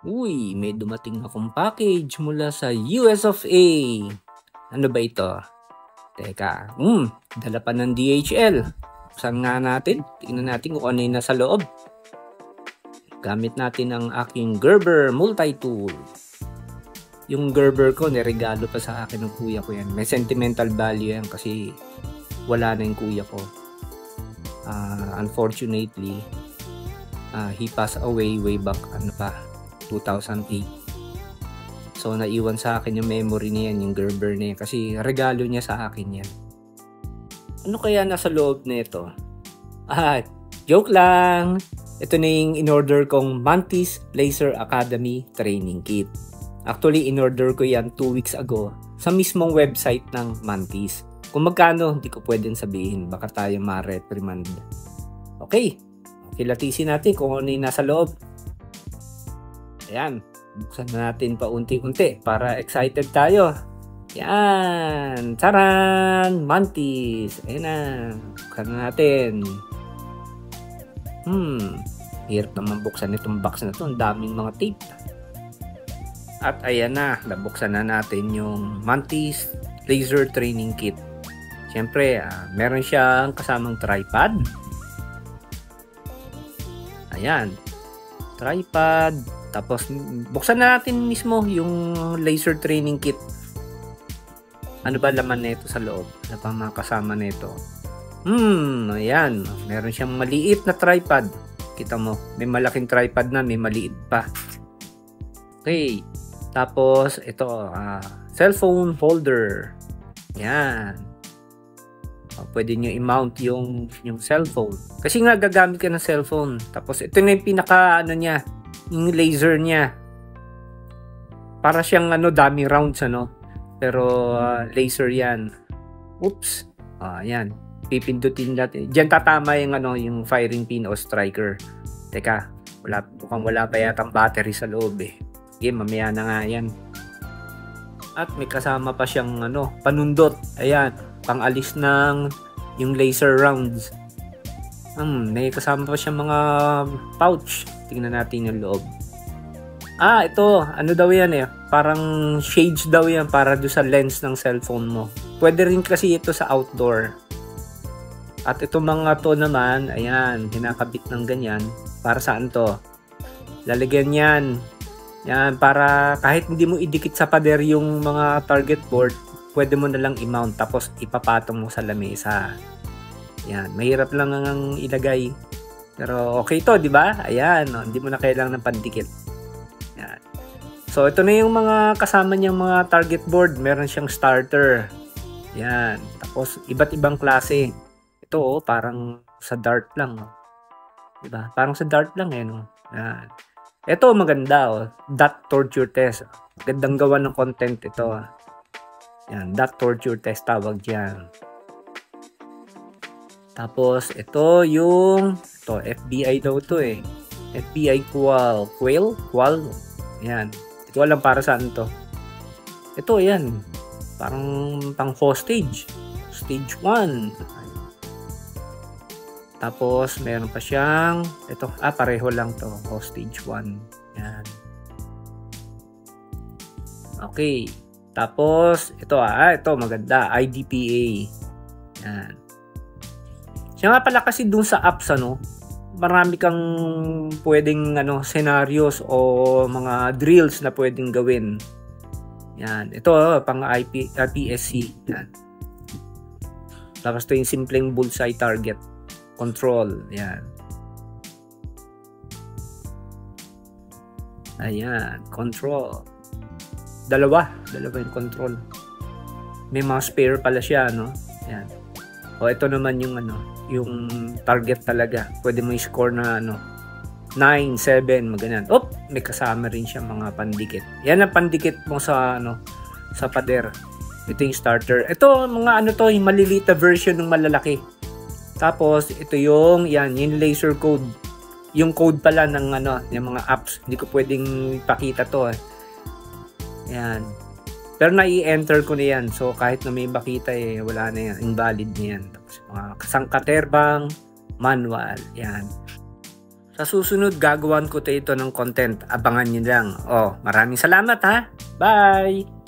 Uy, may dumating akong package mula sa US of A. Ano ba ito? Teka, dala pa ng DHL. Buksan nga natin. Tingnan natin kung ano yung nasa loob. Gamit natin ang aking Gerber multi-tool. Yung Gerber ko, niregalo pa sa akin ng kuya ko yan. May sentimental value yan kasi wala na yung kuya ko. Unfortunately, he passed away way back 2008. So naiwan sa akin yung memory niya, yung Gerber na yan, kasi regalo niya sa akin yan. Ano kaya nasa loob nito? Joke lang! Ito na yung in-order kong Mantis Laser Academy Training Kit. Actually, in-order ko yan 2 weeks ago sa mismong website ng Mantis. Kung magkano, hindi ko pwedeng sabihin. Baka tayo ma-reprimand. Okay, kilatisin natin kung ano yung nasa loob. Ayan, buksan na natin pa unti-unti para excited tayo. Yan, taran! Mantis! Ayan na, buksan na natin. Hirap naman buksan itong box na to. Ang daming mga tape. At ayan na, nabuksan na natin yung Mantis Laser Training Kit. Siyempre, meron siyang kasamang tripod. Ayan, tripod. Tapos, buksan na natin mismo yung laser training kit. Ano ba laman nito sa loob? Ano pa mga kasama nito? Ayan, meron siyang maliit na tripod. Kita mo, may malaking tripod na, may maliit pa. Okay. Tapos, ito, cellphone holder. Yan. Pwede nyo i-mount yung cellphone. Kasi nga, gagamit ka ng cellphone. Tapos, ito na yung pinaka, niya, yung laser niya. Para siyang, daming rounds, Pero, laser yan. Oops. Yan. Pipindutin natin. Diyan tatama yung firing pin o striker. Teka, wala pa yatang battery sa loob eh. Okay, mamaya na nga yan. At may kasama pa siyang panundot. Ayan, pang-alis ng yung laser rounds. May kasama pa siyang mga pouch. Tingnan natin yung loob. Ito, daw yan eh. Parang shades daw yan para do sa lens ng cellphone mo. Pwede rin kasi ito sa outdoor. At ito mga to naman, ayan, hinakabit ng ganyan. Para saan to? Lalagyan yan. Yan, para kahit hindi mo idikit sa pader yung mga target board, pwede mo na lang i-mount tapos ipapatong mo sa lamesa. Yan, mahirap lang ang ilagay. Pero okay to, di ba? Ayan, hindi mo na kailangan ng pandikit. Yan. So, ito na yung mga kasama niyang mga target board. Meron siyang starter. Yan. Tapos, iba't ibang klase. Ito, parang sa dart lang. Di ba? Parang sa dart lang eh, no? Yan. Ito maganda dot torture test. Gandang gawa ng content ito. Yan, dot torture test tawag diyan. Tapos ito FBI daw to eh. FBI qual. Yan. Hindi ko alam para saan to. Ito yan. Parang pang hostage. Stage 1. Tapos, meron pa siyang, ito, pareho lang to, hostage 1. Yan. Okay. Tapos, ito, ito, maganda, IDPA. Yan. Siya nga pala kasi dun sa apps, marami kang pwedeng, scenarios o mga drills na pwedeng gawin. Yan. Ito, pang PSC. Yan. Tapos, ito yung simpleng bullseye target. Control, yan. Ayan, control. Dalawa yung control. May mga spare pala siya, Ayan. O ito naman yung yung target talaga. Pwede mo i-score na 9, 7, maganan. May kasama rin siya mga pandikit. Yan ang pandikit mo sa sa pader. Ito yung starter. Ito mga yung maliliit na version ng malalaki. Tapos, ito yung laser code. Yung code pala ng yung mga apps. Hindi ko pwedeng ipakita to Ayan. Pero nai-enter ko na yan. So, kahit na may makita wala na yan. Invalid na yan. Tapos, mga sangkaterbang, manual. Yan. Sa susunod, gagawan ko ito ng content. Abangan nyo lang. Maraming salamat ha. Bye!